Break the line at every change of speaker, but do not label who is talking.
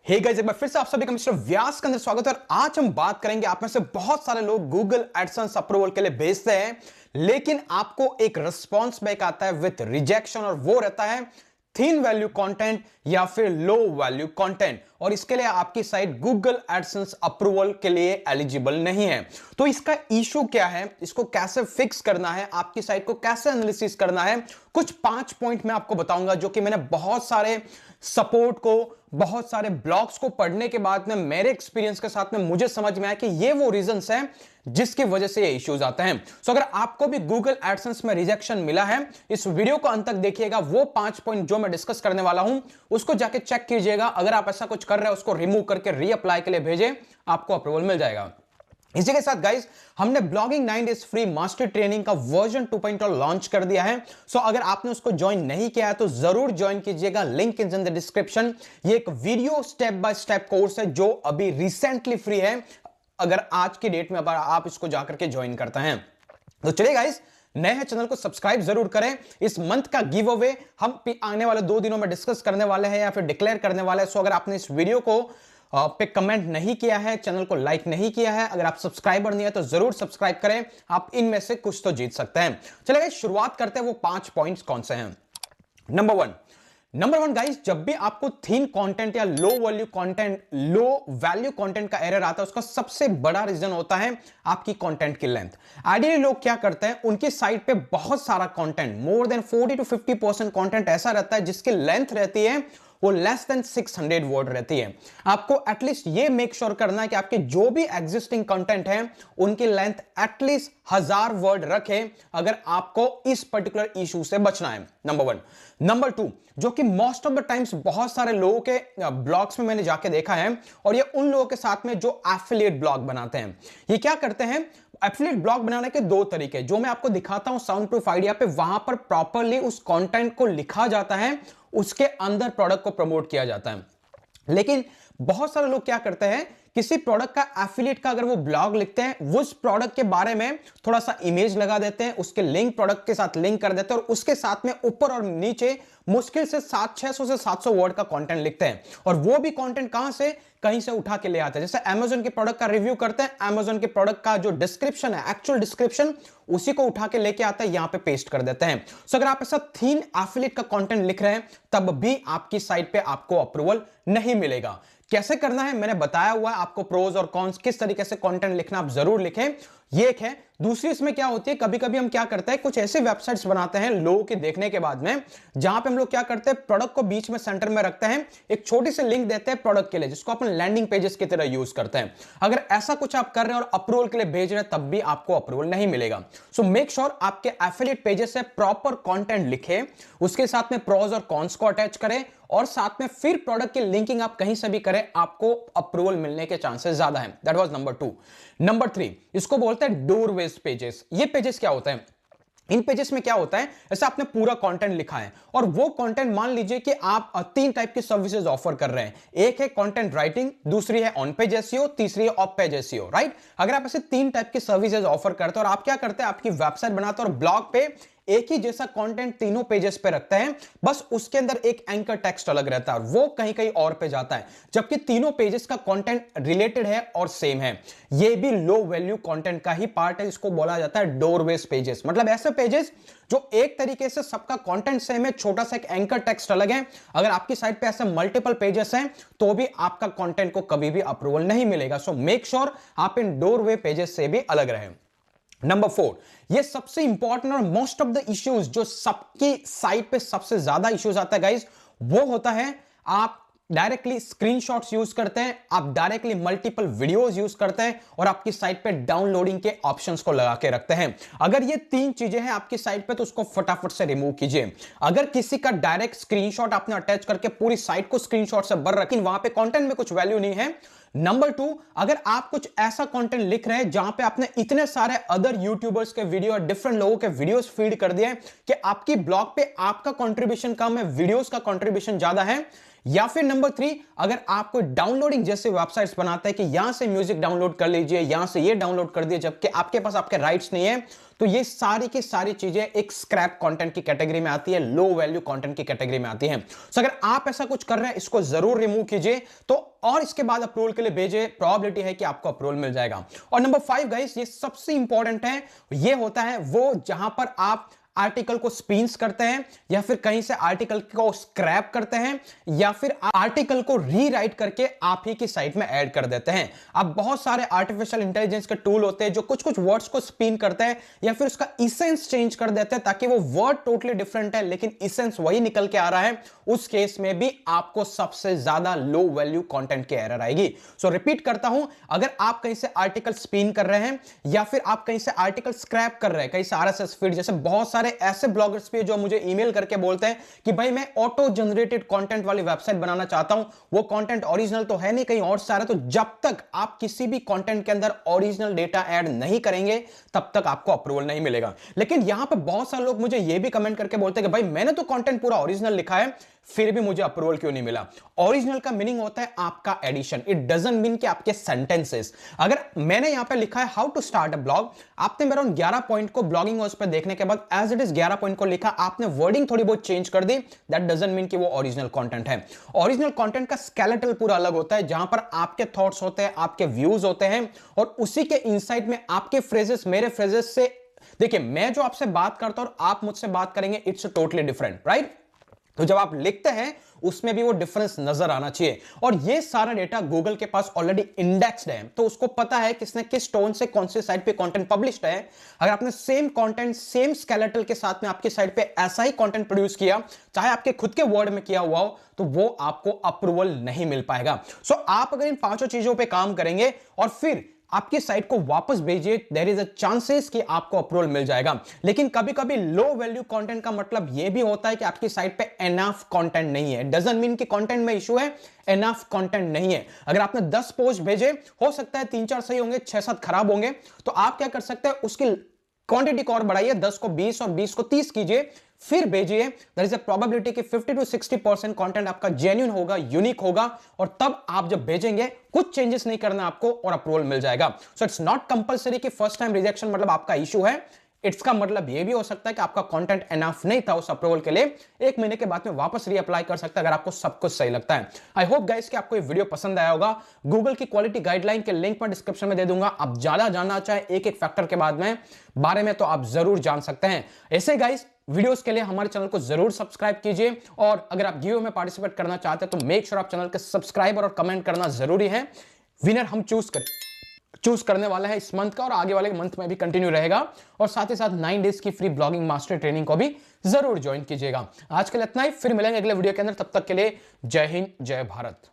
Hey guys, एक बार फिर से आप सभी का मिस्टर व्यास के अंदर स्वागत है। और आज हम बात करेंगे, आप में से बहुत सारे लोग गूगल एडसेंस अप्रूवल के लिए भेजते हैं, लेकिन आपको एक रिस्पॉन्स बैक आता है विथ रिजेक्शन, और वो रहता है थिन वैल्यू कंटेंट या फिर लो वैल्यू कंटेंट, और इसके लिए आपकी साइट गूगल एडसेंस अप्रूवल के लिए एलिजिबल नहीं है। तो इसका इशू क्या है, इसको कैसे फिक्स करना है, आपकी साइट को कैसे एनालिसिस करना है, कुछ 5 पॉइंट मैं आपको बताऊंगा, जो कि मैंने बहुत सारे सपोर्ट को, बहुत सारे ब्लॉग्स को पढ़ने के बाद में मेरे एक्सपीरियंस के साथ में मुझे समझ में आया कि ये वो रीजंस हैं जिसकी वजह से ये इश्यूज आते हैं। सो अगर आपको भी गूगल एडसेंस में रिजेक्शन मिला है, इस वीडियो को अंत तक देखिएगा। वो 5 पॉइंट जो मैं डिस्कस करने वाला हूं उसको जाके चेक कीजिएगा। अगर आप ऐसा कुछ कर रहे हैं, उसको रिमूव करके रीअप्लाई के लिए भेजें, आपको अप्रूवल मिल जाएगा। इसी के साथ गाइस, हमने blogging 9 days free master training का वर्जन 2.0 लॉन्च कर दिया है। सो अगर आपने उसको ज्वाइन नहीं किया है तो जरूर ज्वाइन कीजिएगा, link is in the description. ये एक video step by step course है जो अभी रिसेंटली फ्री है, अगर आज की डेट में आप इसको जाकर के ज्वाइन करते हैं तो। चलिए गाइस, नए हैं चैनल को सब्सक्राइब जरूर करें। इस मंथ का गिव अवे हम आने वाले 2 दिनों में डिस्कस करने वाले हैं या फिर डिक्लेयर करने वाले हैं। सो अगर आपने इस वीडियो को पे कमेंट नहीं किया है, चैनल को लाइक नहीं किया है, अगर आप सब्सक्राइबर नहीं है तो जरूर सब्सक्राइब करें, आप इनमें से कुछ तो जीत सकते हैं। चलिए शुरुआत करते हैं, वो 5 पॉइंट्स कौन से हैं। नंबर वन गाइस, जब भी आपको थीन कंटेंट या लो वैल्यू कंटेंट का एरर आता है, उसका सबसे बड़ा रीजन होता है आपकी कंटेंट की लेंथ। आइडियली लोग क्या करते हैं, उनकी साइट पे बहुत सारा content, more than 40 to 50% content ऐसा रहता है जिसकी लेंथ रहती है वो लेस देन 600 वर्ड रहती है। आपको एटलीस्ट ये मेक श्योर करना है कि आपके जो भी एग्जिस्टिंग कंटेंट है उनकी लेंथ एटलीस्ट 1000 वर्ड रखे, अगर आपको इस पर्टिकुलर इशू से बचना है। नंबर 2, जो कि मोस्ट ऑफ द टाइम्स बहुत सारे लोगों के ब्लॉग्स में मैंने जाके देखा है, और ये उन लोगों के साथ में जो एफिलिएट ब्लॉग बनाते हैं। ये क्या करते हैं, एफिलिएट ब्लॉग बनाने के 2 तरीके जो मैं आपको दिखाता हूं साउंड प्रूफ आइडिया पे। वहां पर प्रॉपर्ली उस कंटेंट को लिखा जाता है, उसके अंदर प्रोडक्ट को प्रमोट किया जाता है। लेकिन बहुत सारे लोग क्या करते हैं, किसी प्रोडक्ट का एफिलिएट का अगर वो ब्लॉग लिखते हैं, वो उस प्रोडक्ट के बारे में थोड़ा सा इमेज लगा देते हैं, उसके लिंक प्रोडक्ट के साथ लिंक कर देते हैं, और उसके साथ में ऊपर और नीचे मुश्किल से 600 से 700 वर्ड का कंटेंट लिखते हैं। और वो भी कंटेंट कहां से, कहीं से उठा के ले आते हैं। जैसे अमेज़न के प्रोडक्ट का रिव्यू करते हैं, अमेज़न के प्रोडक्ट का जो डिस्क्रिप्शन है, एक्चुअल डिस्क्रिप्शन, उसी को उठा के लेके आते हैं, यहां पे पेस्ट कर देते हैं। सो अगर आप ऐसा थीन एफिलिएट का कंटेंट लिख रहे हैं, तब भी आपकी साइट पे आपको अप्रूवल नहीं मिलेगा। कैसे करना है मैंने बताया हुआ है आपको, प्रोज और कॉन्स, किस तरीके से कंटेंट लिखना आप जरूर लिखें, ये एक है। दूसरी इसमें क्या होती है, कभी कभी हम क्या करते हैं, कुछ ऐसे वेबसाइट्स बनाते हैं लोगों के देखने के बाद में, जहां पे हम लोग क्या करते हैं, प्रोडक्ट को बीच में सेंटर में रखते हैं, एक छोटी सी लिंक देते हैं प्रोडक्ट के लिए, जिसको अपन लैंडिंग पेजेस की तरह यूज करते हैं। अगर ऐसा कुछ आप कर रहे हैं और अप्रूवल के लिए भेज रहे हैं, तब भी आपको अप्रूवल नहीं मिलेगा। सो मेक श्योर आपके एफिलिएट पेजेस से प्रॉपर कंटेंट लिखे, उसके साथ में प्रोज और कॉन्स को अटैच करें, और साथ में फिर प्रोडक्ट की लिंकिंग आप कहीं से भी करें, आपको अप्रूवल मिलने के चांसेस ज्यादा हैं। That was number 2। नंबर 3, इसको बोलते हैं डोरवेज पेजेस। ये पेजेस क्या होते हैं, इन पेजेस में क्या होता है, ऐसे आपने पूरा कंटेंट लिखा है, और वो कंटेंट मान लीजिए कि आप 3 टाइप की सर्विसेज ऑफर कर रहे हैं। एक है कंटेंट राइटिंग, दूसरी है ऑन पेज एसईओ, तीसरी है ऑफ पेज एसईओ, राइट। अगर आप ऐसे 3 टाइप की सर्विसेज ऑफर करते हैं, और आप क्या करते हैं, आपकी वेबसाइट बनाते हैं और ब्लॉग पे एक ही जैसा कंटेंट तीनों पेजेस पे रखते हैं, बस उसके अंदर एक एंकर टेक्स्ट अलग रहता है, वो कहीं कहीं और पे जाता है, जबकि तीनों पेजेस का कंटेंट रिलेटेड है और सेम है। ये भी लो वैल्यू कंटेंट का ही पार्ट है, इसको बोला जाता है डोरवेज पेजेस। मतलब ऐसे पेजेस जो एक तरीके से सबका कंटेंट सेम है, छोटा सा एक एंकर टेक्स्ट अलग है। अगर आपकी साइट पे ऐसे मल्टीपल पेजेस हैं, तो भी आपका कंटेंट को कभी भी अप्रूवल नहीं मिलेगा। सो मेक श्योर आप इन डोरवे पेजेस से भी अलग रहें। नंबर 4, ये सबसे इंपॉर्टेंट और मोस्ट ऑफ द इश्यूज जो सबकी साइट पे सबसे ज्यादा इश्यूज आता है गाइस, वो होता है आप डायरेक्टली स्क्रीनशॉट्स यूज करते हैं, आप डायरेक्टली मल्टीपल वीडियोस यूज करते हैं, और आपकी साइट पे डाउनलोडिंग के ऑप्शंस को लगा के रखते हैं। अगर ये 3 चीजें हैं आपकी साइट पे, तो उसको फटाफट से रिमूव कीजिए। अगर किसी का डायरेक्ट स्क्रीनशॉट आपने अटैच करके पूरी साइट को स्क्रीनशॉट से भर रखी, वहां पे कंटेंट में कुछ वैल्यू नहीं है। नंबर 2, अगर आप कुछ ऐसा कंटेंट लिख रहे हैं जहां पे आपने इतने सारे अदर यूट्यूबर्स के वीडियो और डिफरेंट लोगों के वीडियोस फीड कर दिए कि आपकी ब्लॉग पे आपका कंट्रीब्यूशन कम है, वीडियोस का कंट्रीब्यूशन ज्यादा है, या फिर नंबर 3, अगर आप कोई डाउनलोडिंग जैसे वेबसाइट्स बनाते हैं कि यहां से म्यूजिक डाउनलोड कर लीजिए, यहां से ये डाउनलोड कर दिए, जबकि आपके पास आपके राइट्स नहीं है, तो ये सारी की सारी चीजें एक स्क्रैप कंटेंट की कैटेगरी में आती है, लो वैल्यू कंटेंट की कैटेगरी में आती है। सो अगर आप ऐसा कुछ कर रहे हैं, इसको जरूर रिमूव कीजिए, तो और इसके बाद अप्रूवल के लिए भेजिए, प्रोबेबिलिटी है कि आपको अप्रूवल मिल जाएगा। और नंबर 5 गाइस, ये सबसे इंपॉर्टेंट है, ये होता है वो जहां पर आप आर्टिकल को स्पिन्स करते हैं, या फिर कहीं से आर्टिकल को स्क्रैप करते हैं, या फिर आर्टिकल को रीराइट करके आप ही की साइट में ऐड कर देते हैं। अब बहुत सारे आर्टिफिशियल इंटेलिजेंस के टूल होते हैं जो कुछ कुछ वर्ड्स को स्पिन करते हैं या फिर उसका इसेंस चेंज कर देते हैं, ताकि वो वर्ड टोटली डिफरेंट है लेकिन इसेंस वही निकल के आ रहा है। उस केस में भी आपको सबसे ज्यादा लो वैल्यू कंटेंट की एरर आएगी। सो रिपीट करता हूं, अगर आप कहीं से आर्टिकल स्पिन कर रहे हैं या फिर आप कहीं से आर्टिकल स्क्रैप कर रहे हैं, कहीं से आरएसएस फीड, जैसे बहुत सारे ऐसे ब्लॉगर्स भी जो मुझे ईमेल करके बोलते हैं कि भाई मैं ऑटो जनरेटेड कंटेंट वाली वेबसाइट बनाना चाहता हूं, वो कंटेंट ओरिजिनल तो है नहीं, कहीं और से आ रहा है। तो जब तक आप किसी भी कंटेंट के अंदर ओरिजिनल डेटा ऐड नहीं करेंगे तब तक आपको अप्रूवल नहीं मिलेगा। लेकिन यहां पे बहुत सारे लोग मुझे ये भी कमेंट करके बोलते हैं कि भाई मैंने तो कंटेंट पूरा ओरिजिनल लिखा है, फिर भी मुझे अप्रूवल क्यों नहीं मिला। ओरिजिनल का मीनिंग होता है आपका एडिशन, इट डजंट मीन कि आपके सेंटेंसेस। अगर मैंने यहां पे लिखा है how to start a blog, आपने मेरा 11 पॉइंट को ब्लॉगिंग उस पर देखने के बाद एज इट इज 11 पॉइंट को लिखा, आपने वर्डिंग थोड़ी बहुत चेंज कर दी, दैट डजंट मीन कि वो ओरिजिनल कंटेंट है। ओरिजिनल कंटेंट का स्केलेटल पूरा अलग होता है, जहां पर आपके थॉट्स होते हैं, आपके व्यूज होते हैं, और उसी के इनसाइड में आपके फ्रेजेस मेरे फ्रेजेस से, देखिए मैं जो आपसे बात करता हूं और आप मुझसे बात करेंगे, इट्स टोटली डिफरेंट, राइट। तो जब आप लिखते हैं उसमें भी वो डिफरेंस नजर आना चाहिए। और ये सारा डेटा गूगल के पास ऑलरेडी इंडेक्स्ड है, तो उसको पता है किसने किस टोन से कौन से साइट पे कंटेंट पब्लिश्ड है। अगर आपने सेम कंटेंट सेम स्केलेटल के साथ में आपकी साइट पे ऐसा ही कंटेंट प्रोड्यूस किया, चाहे आपके खुद के वर्ड में किया हुआ हो, तो वो आपको अप्रूवल नहीं मिल पाएगा। सो आप अगर इन 5 चीजों पर काम करेंगे और फिर आपकी साइट को वापस भेजिए, देयर इज अ चांसेस कि आपको अप्रूवल मिल जाएगा। लेकिन कभी कभी लो वैल्यू कंटेंट का मतलब यह भी होता है कि आपकी साइट पे एनफ कंटेंट नहीं है। डजंट मीन कि कंटेंट में इशू है, एनफ कंटेंट नहीं है। अगर आपने 10 पोस्ट भेजे, हो सकता है 3-4 सही होंगे, 6-7 खराब होंगे, तो आप क्या कर सकते हैं, उसकी क्वांटिटी को और बढ़ाइए, 10 को 20 और 20 को 30 कीजिए, फिर भेजिए। देयर इज अ प्रोबेबिलिटी कि 50 to 60% कंटेंट आपका जेन्युइन होगा, यूनिक होगा, और तब आप जब भेजेंगे कुछ चेंजेस नहीं करना आपको और अप्रूवल मिल जाएगा। सो इट्स नॉट कंपलसरी कि फर्स्ट टाइम रिजेक्शन मतलब आपका इशू है। इसका मतलब यह भी हो सकता है कि आपका कंटेंट एनफ नहीं था उस अप्रूवल के लिए, 1 महीने के बाद में वापस रीअप्लाई कर सकता है अगर आपको सब कुछ सही लगता है। आई होप गाइस कि आपको ये वीडियो पसंद आया होगा। गूगल की क्वालिटी गाइडलाइन के लिंक मैं डिस्क्रिप्शन में दे दूंगा, आप ज्यादा जानना चाहे एक एक फैक्टर के बारे में तो आप जरूर जान सकते हैं। ऐसे गाइस वीडियोस के लिए हमारे चैनल को जरूर सब्सक्राइब कीजिए, और अगर आप गिव में पार्टिसिपेट करना चाहते हैं तो मेक श्योर आप चैनल के सब्सक्राइबर और कमेंट करना जरूरी है। विनर हम चूज करने वाला है इस मंथ का, और आगे वाले मंथ में भी कंटिन्यू रहेगा। और साथ ही साथ 9 डेज की फ्री ब्लॉगिंग मास्टर ट्रेनिंग को भी जरूर ज्वाइन कीजिएगा। आज के लिए इतना ही, फिर मिलेंगे अगले वीडियो के अंदर। तब तक के लिए जय हिंद, जय भारत।